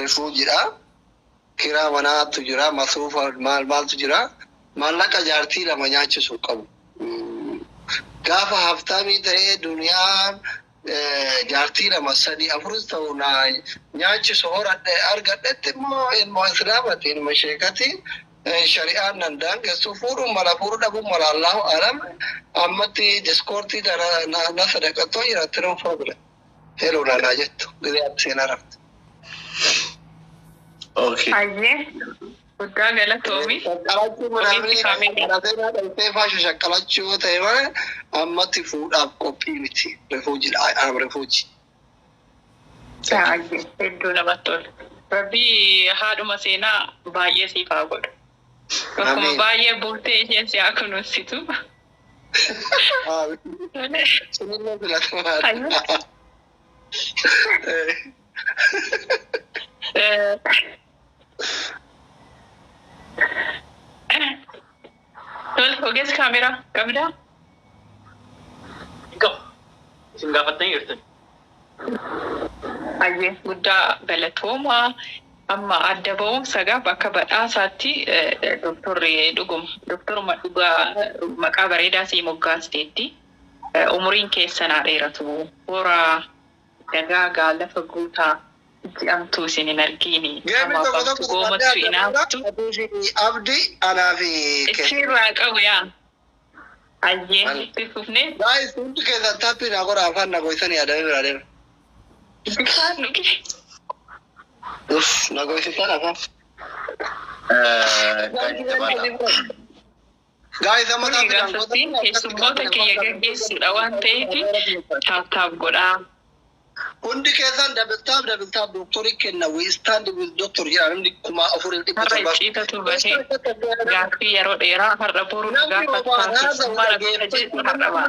رفوجرا كرا منات تجرا مصروف مال تجرا مالك جارتي لما نياتش سوقو غافا هفتامي تاي دنيا جارتي لما سدي افرز تونا نياتش سهور ارغدت مو اسلامت مشيكتي شريعة نندان كسفور ملابور دبو ملا الله أعلم أمتي ديسكورتي دارا نصدقتو يرترون فوقله هلو ناجت قدي أبسينا رفت اوكي أيه ودا قال تومي شكلاتشو منامني أنا فاشو شكلاتشو تيما أمتي فود أب كوبيمتي رفوجي أنا رفوجي أيه بدون بطل ربي هادو مسينا بايه سيفاقود وكما بايه بوتي جنسي أكونو سيتو سنين بلا تمام تول فوكس كاميرا كاميرا go singafatna yirtan أيه ودا بلتوما أما أدبوا سجى بكبر أساتي دكتور مكابر إداسي مقاستي عمرين كيسنا ريرتو ورا دعا قال فقولتا أنتو سنين أركيني أما بقول ما ترينا أبدي أنا في كثير أقوياء أيه تفهمني لا يسوي كذا تابي نقول أفهم نقول ثاني هذا Uf, na gosi sana ka. Guys, I'm not going to support the one day. Tap goda. Undi kesan double tap doctor kenna we stand with doctor ya ndi kuma afur di ita to ba he gafi yaro era har da boru ga ta mara ga je har da ba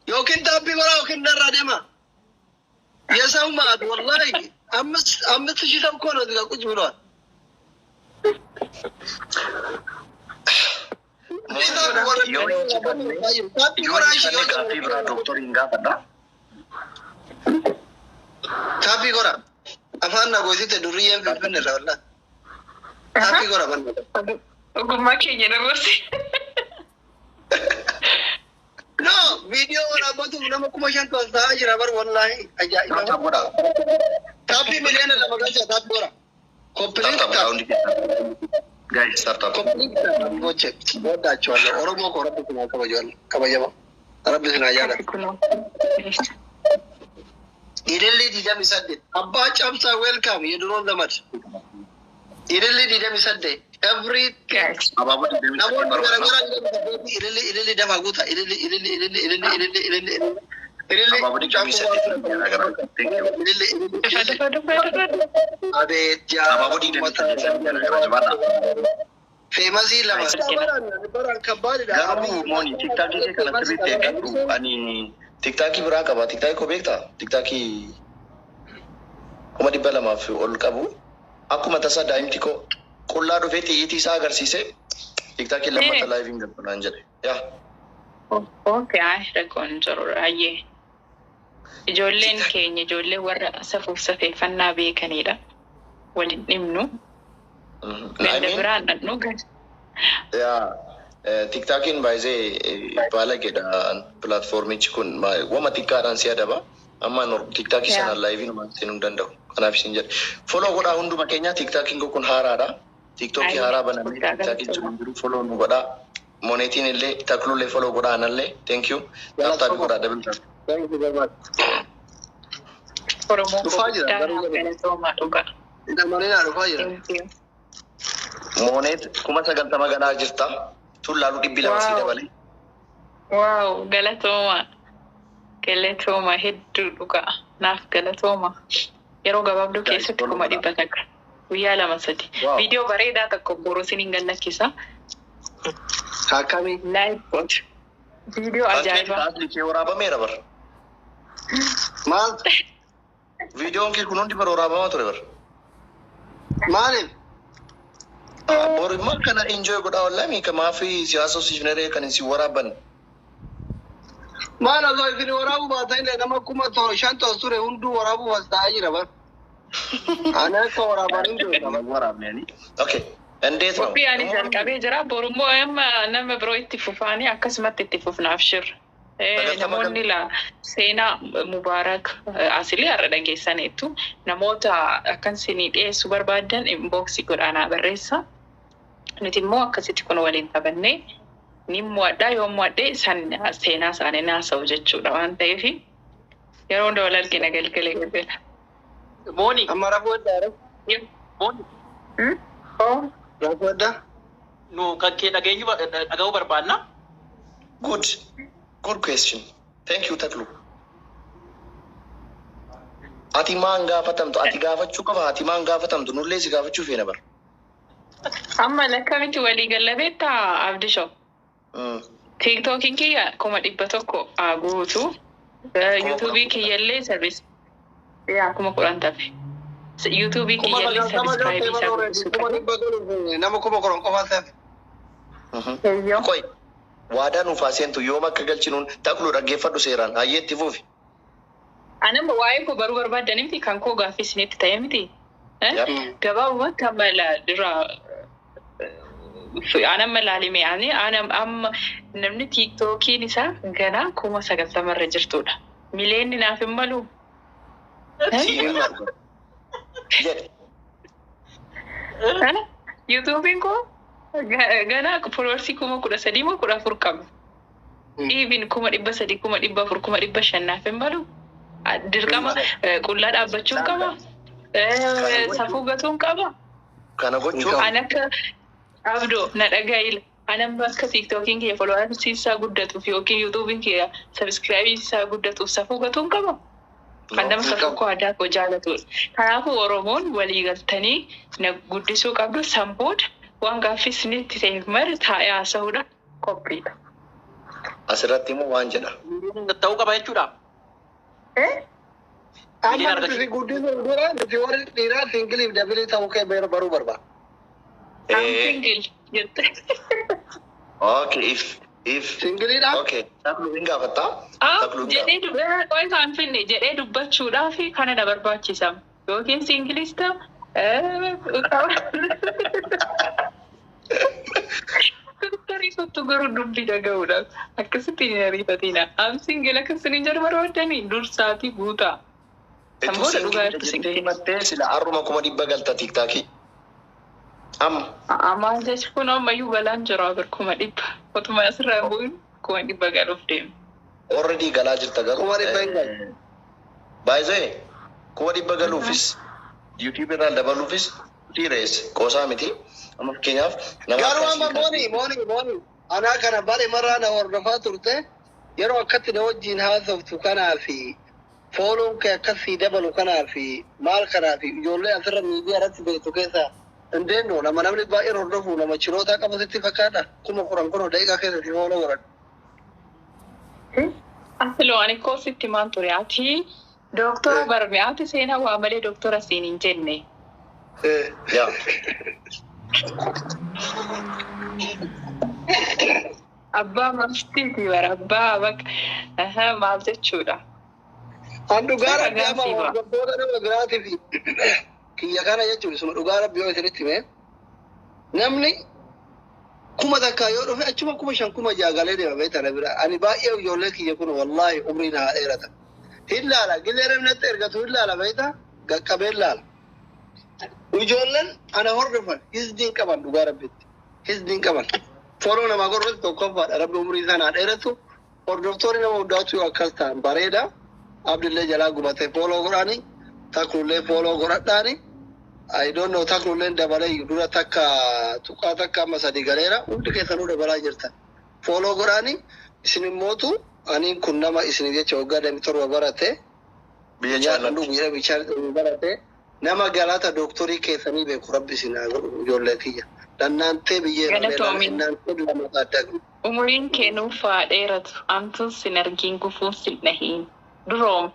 yo kin tabi wala kin radema يا سوماد والله أمس شيء تبكون هذا كوج بلون. Tapi korang, apa nak kau itu durian bener lah. Tapi korang mana? Aku makin jadi bosi. No, video orang batu nama kumasan tu sahaja rabar wallahi aja. Tapi milian dalam bagasi tak borang. Complete tak. Guys, start up. Complete tak. Bocet. Bodoh cuaca. Orang mau korang tu kena kabajual. Arab di sana aja. Ireli tidak misalnya. Abah camsa welcome. You don't know that much. Ireli tidak misalnya. Every guys. Apa tidak namun gara-gara ini dah bagus tak ini apa tidak bisa gara-gara thank you ada apa tidak bisa gara-gara mana famous lah barang kabar gabu moni tiktok ini kalau cerita itu ani tiktok berapa apa tiktok kau bekta tiktok kuma di bala mafi ol kabu aku mata sada imtiko kulla do feti iti sagar sise tiktok illa mata live inga pananjare ya okay ay rakon jaro aye ijoolleen keenya ijoollee warra safuuf safeeffannaa beekanidha walin dhimnu ganda biraan dhadhu ya tiktokin baay'ee balagedha platformichi kun wama tikkaadhaan si'aada ba amma tiktok sana live numa seenuu danda'u kanaaf isin jedhe follow godhaa hunduma keenya tiktokin kun haaraadha tiktok haaraa banamee tiktokin sun jiru follow nu godhaa monetiin illee taklullee follow godhaa anallee thank you taaptaa godhaa dabaltaa thank you very much Oromoo galatoomaa dhugaa ina manina dhufaa jira monet kuma 90 ganaa jirta tun laalu dhibbi lama si dabale wow galatooma hedduu dhugaa naaf galatooma yeroo gabaabduu keessatti kuma 100 guyyaa 2-3 viidiyoo bareedaa tokko boruu siniin gallakkisa akkami live coach viidiyoo ajaa'ibaa asli waraabamee bar maal viidiyoon kee kun hundi bar waraabamaa ture bar maaliif borima kana enjoy godhaa wallahi kama fi siyaasa sifnere kan si waraban maana zo ifini warabu ba taile nama kuma to shanto sure hundu warabu wasta ajira ba أنا كورا بريدو Okay. Endeet no. Kopi ani jalqabee jira borummoo amma nama biroo itti fufanii akkasumatti itti fufnaaf shirra. Namoonni seenaa Mubaarak asilii har'a dhageessaniitu namoota akkan isinii dhiyeessuu barbaadan inboxii godhaanaa barreessa. Nuti immoo akkasitti kun waliin qabannee ni mo'adhaa yoo mo'adhee seenaa isaanii naasa'u jechuudha waan ta'eef yeroo hunda wal argina galgalee galgala. Mooni. Amma rafuudhaa. Mooni. Rafuudhaa. Nu kakkee dhaga'uu barbaadna. Good question. Thank you, Taklu. Ati maan gaafatamtu? Ati gaafachuu qaba. Ati maan gaafatamtu? Nullee si gaafachuu feena bara. Amma lakkamitti walii gallabeetta Abdishoo. TikTokiin kiyya 100 guutu. YouTubeii kiyyallee service. Yaa 10 tafe. YouTubeii kiyyallee subscribe isa guutu. Nama kuma koron qofa seef. Koi. Waadaan ufaasentu yoom akka galchinuun Taklu dhaggeeffadhu seeraan hayyeetti fuufi. Anamba waa'ee koo baruu barbaadaniif kan koo gaaffii isinitti ta'e miti. Gabaabumatti amma dura anamma laalime amma namni TikTokiin isaa ganaa 90 irra jirtudha. Mileenni naaf hin malu. YouTubein koo ganaa followersii 13 moo 14 qaba. Even 300, 400, 500 naaf hin malu. Dirqama qullaa dhaabbachuun qaba. Safuu gatuun qaba. Kana gochuun. An akka Abdoo na dhagaa'ila. Anamba akka TikTokiin kiyya followersii isaa guddatuuf yookiin YouTubein kiyya subscribe isaa guddatuuf safuu gatuun qaba. Kan nama safuu koo aadaa koo jaalatudha. Kanaafuu Oromoon walii galtanii na guddisuu qabdu sanbooda waan gaaffii isinitti ta'eef mara taa'ee haasa'uudha qophiidha. Asirratti immoo waan jedha. Ta'uu qaba jechuudha. Amma nuti guddisuu dura nuti warri dhiiraa singiliif dabilii ta'uu kee baruu barbaada. Single jette. Okay, if Singiliidha. okay. Taklu hin gaafatta. Jedhee qoy kan finne jedhee dubbachuudhaaf kana na barbaachisa. Yookiin singilista Tarii kottu garuu dubbii dhaga'uudhaaf akkasitti hin ariifatina. Am singila akkasini jedhu barbaadanii dursaati guutaa. Samboota dhugaa irratti singilii sila arruma 100 galta TikTokii. Amaan jechuun kun ammayyuu galaan jira akkuma 100. Otuma asirraa bu'uun 100 galuuf deemu. Already galaa jirta garuu. 100 hin galu. Baay'ee 100 galuufis YouTube irraa dabaluufis dhiirees qoosaa miti. Amma fakkeenyaaf nama garuu amma mooni anaa kana bare marraa na hordofaa turte yeroo akkatti na wajjin haasoftu kanaa fi fooloon kee akkasii dabalu kanaa fi maal kanaa fi ijoollee asirra miidiyaa irratti beektu keessa indeenno namni baay'ee hordofu nama chirootaa qabasitti fakkaata kuma kuran daqiiqaa keessatti fooloo godhan. Asilo ani koositti maan ture ati doktora barme ati seenaa waa malee doktora siin hin jenne. yaa Abbaa maftiiti bara abbaa bakka maal jechuudha. An dhugaa rabbi amma hordoftoota nama biraatiif kiyya kana jechuun isuma dhugaa rabbi yoo isinitti hime namni 1000 yoo dhufe achuma 5,000 galee deema beektaa bira ani baay'ee ijoollee kiyya kun wallaahi umriin haa dheerata. Hin laala gillee namni ergatu hin laala beektaa qaqqabeen laala. Ijoolleen ana hordofan hisdiin qaban dhugaa rabbitti hisdiin qaban. Fooloo nama gorratu tokkoffaadha rabbi umrii sanaa dheeratu hordoftoonni nama hundaatu yoo akkas ta'an bareeda. Abdillee jalaa gubatee fooloo godhaani Taklullee fooloo godhadhaani I don't know Taklulleen dabalee dura takka tuqaa takka amma 3 galeera hundi keessanuu dabalaa jirtan fooloo godhaani isin immootu ani kun nama isin jecha waggaa 27 barate biyya jaalladhu biyya bichaan barate nama galata doktorii keessanii beeku rabbi isin haa godhu ijoollee kiyya dannaantee biyyee lama addagu Umuriin kennuuf dheeratu amtuun sin argiin gufuun sin nahiin. Duroom.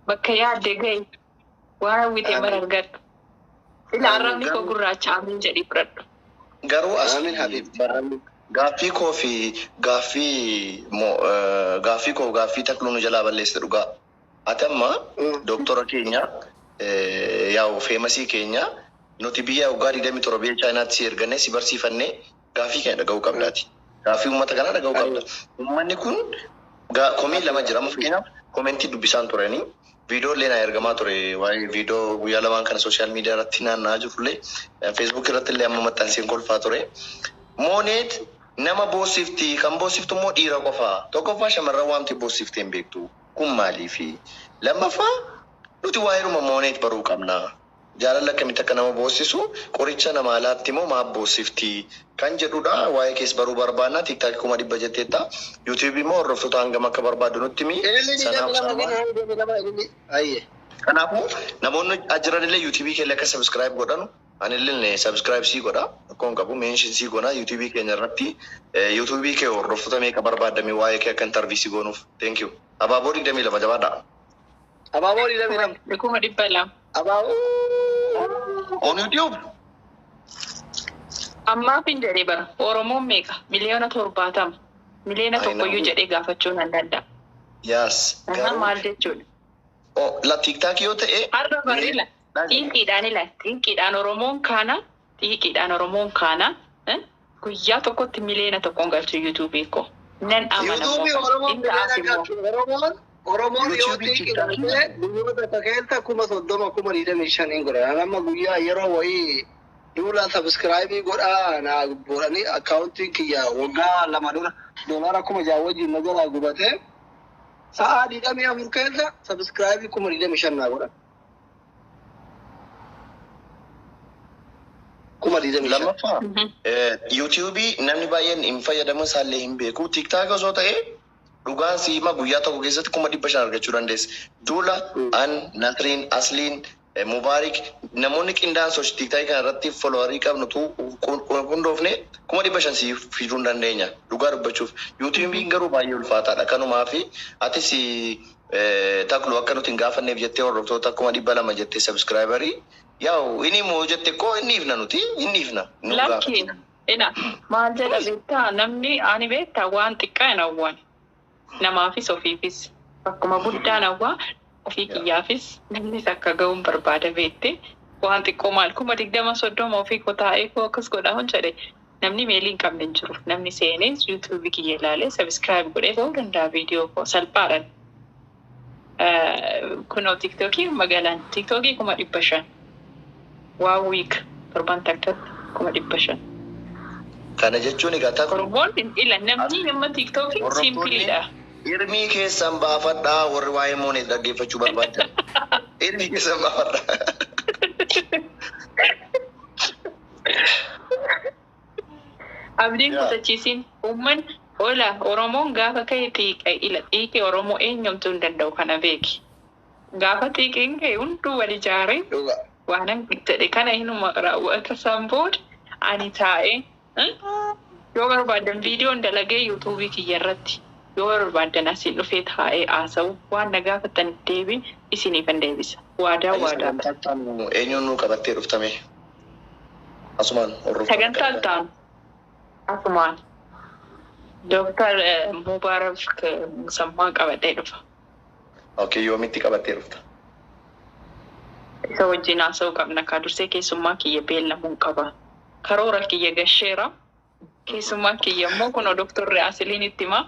Bakka yaadde gahe waan hawwitee mara argadhu. Ilaaramni koo gurraacha amiin jedhii fudhadhu. Garuu asmin Habib gaaffii koo fi gaaffii Takluu nu jalaa balleesse dhugaa. Ati amma doktora keenya yaa'u feemasii keenya nuti biyya waggaa 27 biyya Chaayinaatti si ergannee si barsiifannee gaafii keenya dhaga'uu qabdaati. Gaafii uummata kanaa dhaga'uu qabda. Uummanni kun komii lama jira. Amma fakkeenyaaf komentii dubbisaan turanii viidiyoo illee na ergamaa ture waa'ee viidiyoo guyyaa lamaan kana sooshaal miidiyaa irratti naanna'aa jirullee feesbuuk irratti illee amma maxxanseen kolfaa ture. Mooneet nama boosifti kan boosiftu immoo dhiira qofaa. Tokkoffaa shamarran waamti boosifte hin beektu. Kun maaliifi? Lammaffaa nuti waa'eeruma mooneet baruu qabna. Jaalala akkamitti akka nama boosisu qoricha nama alaatti immoo maaf boosifti kan jedhudha. Waa'ee keessa baruu barbaanna. Tiktaakii 100 jetteetta. YouTube immoo hordoftoota hangam akka barbaadu nutti himi. Kanaafuu namoonni jiran illee YouTube keenya akka subscribe godhanu ani illee subscribe sii godha. Akkoon qabu mention sii godha YouTube keenya irratti. YouTube kee hordoftoota meeqa barbaadame waa'ee kee akka interview goonuuf. Thank you. Abaaboo 22 jabaadha. Abaaboo 22. Kuma dhibba lama. Abaaboo. On YouTube. Ammaaf hin jedhee bara Oromoon meeqa miliyoona 70 miliyoona tokkoyyuu jedhee gaafachuun hin danda'a. Yes. Maal jechuudha? La tiktaakii yoo ta'e. Har'a barreela. Xiinqiidhaan Oromoon kaana guyyaa tokkotti miliyoona tokkoon galchu YouTube ko. Nan Oromoon yoo xiinqiidhaan guyyoota takkeelta 30,025 godha. Nama guyyaa yeroo wayii duula subscribe godhaa na godhanii akkaawuntiin kiyya waggaa 2 dura doolaara 6,000 wajjin na jalaa gubatee sa'a 24 keessa subscribe 25 na godhan. 25. Lammaffaa YouTube namni baay'een hin fayyadamu isaallee hin beeku. TikTok osoo ta'e dhugaan siima guyyaa tokko keessatti 500 argachuu dandeessa. Duula Nasriin Asliin Mubaarik namoonni qindaan sooshaal TikTok kana irratti followerii qabnutu hundoofne 500 si fiduu dandeenya. Dhugaa dubbachuuf YouTube garuu baay'ee ulfaataadha. Kanumaa fi atis taklu akka nuti hin gaafanneef jettee hordoftoota 200 jettee subscriberii yaa'u inni moo jette ko inni ifna nuti inni ifna. Lakkiin maal jedha beektaa namni ani beektaa waan xiqqaa hin hawwan namaafis ofiifis akkuma guddaan hawwaa ofii kiyyaafis namnis akka ga'uun barbaada beekte waan xiqqoo maal 20-30 ofii kotaa'ee koo akkas godhaa jedhe namni meelii hin qabne hin jiru. Namni seenes YouTube kiyya ilaalee subscribe godhee ta'uu danda'a viidiyoo koo salphaadhaan. Kunoo TikTokii magaalaan TikTokii 500. Wow week torban takkatti 500. Kana jechuun egaa takku Oromoon ila namni nama TikTokii simpliidha. Irmii keessan baafadhaa warri waa'ee mooneet dhaggeeffachuu barbaadan. Irmii keessan baafadhaa. Abdiin kutachiisiin uummanni ola Oromoon gaafa ka'e xiiqee Oromoo eenyumtuu hin danda'u kana beeki. Gaafa xiiqeen ka'e hunduu wal ijaaree waanan jedhe kana hinuma raawwata sanbood ani taa'ee yoo barbaadan viidiyoon dalagee YouTube kiyya irratti yoo barbaadan asiin dhufee taa'ee haasa'u waan na gaafatan deebi isiniif hin deebisa. Waadaa. Eenyuun nu qabattee dhuftame? Asumaan hordofaa. Sagantaan taanu asumaan Dr. Mubaarak Sammaa qabadhee dhufa. Okay, yoomitti qabattee dhufta? Isa wajjin haasa'uu qabna. Kaa dursee keessummaa kiyya beellamuun qaba. Karoora kiyya gasheera. Keessummaa kiyya immoo kunoo Dr. Asiliin itti himaa.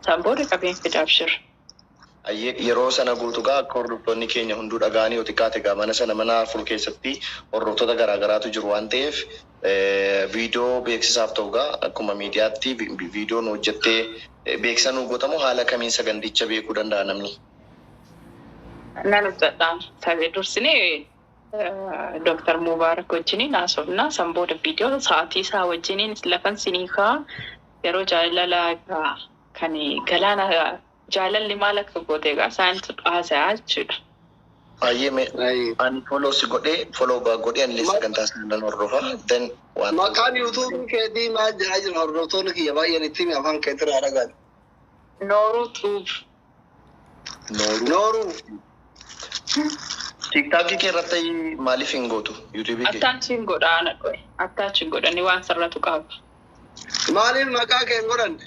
Isaan booda qabeen fidaaf jira. Yeroo sana guutugaa akka hordoftoonni keenya hunduu dhaga'anii yoo xiqqaate mana sana mana afur keessatti hordoftoota garaagaraatu jiru waan ta'eef viidiyoo beeksisaaf ta'ugaa akkuma miidiyaatti viidiyoo nu hojjettee beeksisa nu gootamu haala kamiin saganticha beekuu danda'a namni? Nan hojjedhaan sabee dursinee Dr. Mubaarak wajjiniin haasofnaa san booda viidiyoo sa'aatii isaa wajjiniin lafan siniikaa yeroo jaalalaa kan galaana jaalalli maal akka goote egaa isaanitu haasa'aa jechuudha. Ani follow si godhee ani sagantaa sana hordofa. Maqaan YouTube keetii maal jedhaa jiru hordoftoonni kiyya baay'een itti afaan keetirraa dhagaan. Nooruu Tuub. Nooruu. TikTok irratti maaliif hin gootu? YouTube kee? Attaachiin godhaan dhoe. Attaachiin godhanii waan sirratu qaba. Maaliif maqaa kee hin godhanne?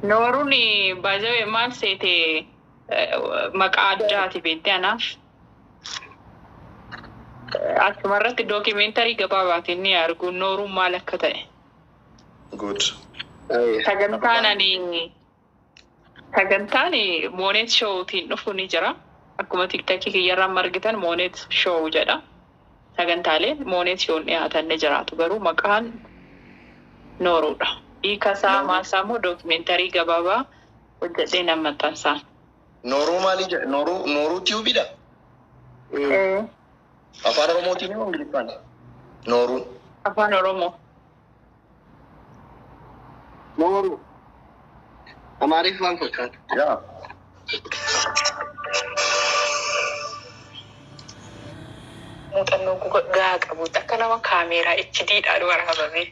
Nooruun baay'ee maal seete maqaa addaati beektee anaaf. Asumarratti dookimeentarii gabaabaatiin ni argu nooruun maal akka ta'e. Good. Sagantaan Monet Showtiin dhufu ni jira. Akkuma TikTokii kiyyarraan margitan Monet Show jedha. Sagantaaleen Monet Show dhiyaatan ni jiraatu garuu maqaan nooruudha. Hiikasaa maasamuu dookimeentarii gabaabaa hojjedhee nammattansaa. Nooruu maalii jedha? Nooruu tiyuubidha? Afaan Oromootiin moo Ingiliffaan? Nooruu. Afaan Oromoo. Nooru. Amaariffaan fakkaata. Yaa. Muuxannoo gaa qabuudha. Akka nama kaameeraa HDdhaan waraabame.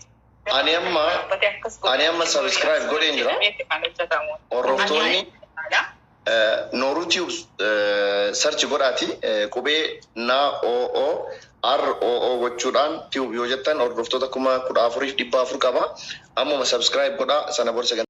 Ani amma subscribe godheen jira. Hordoftoonni Nooruu Tube search godhaati qubee NOOROO gochuudhaan tube yoo jettan hordoftoota 14,400 qaba. Amma subscribe godhaa sana booda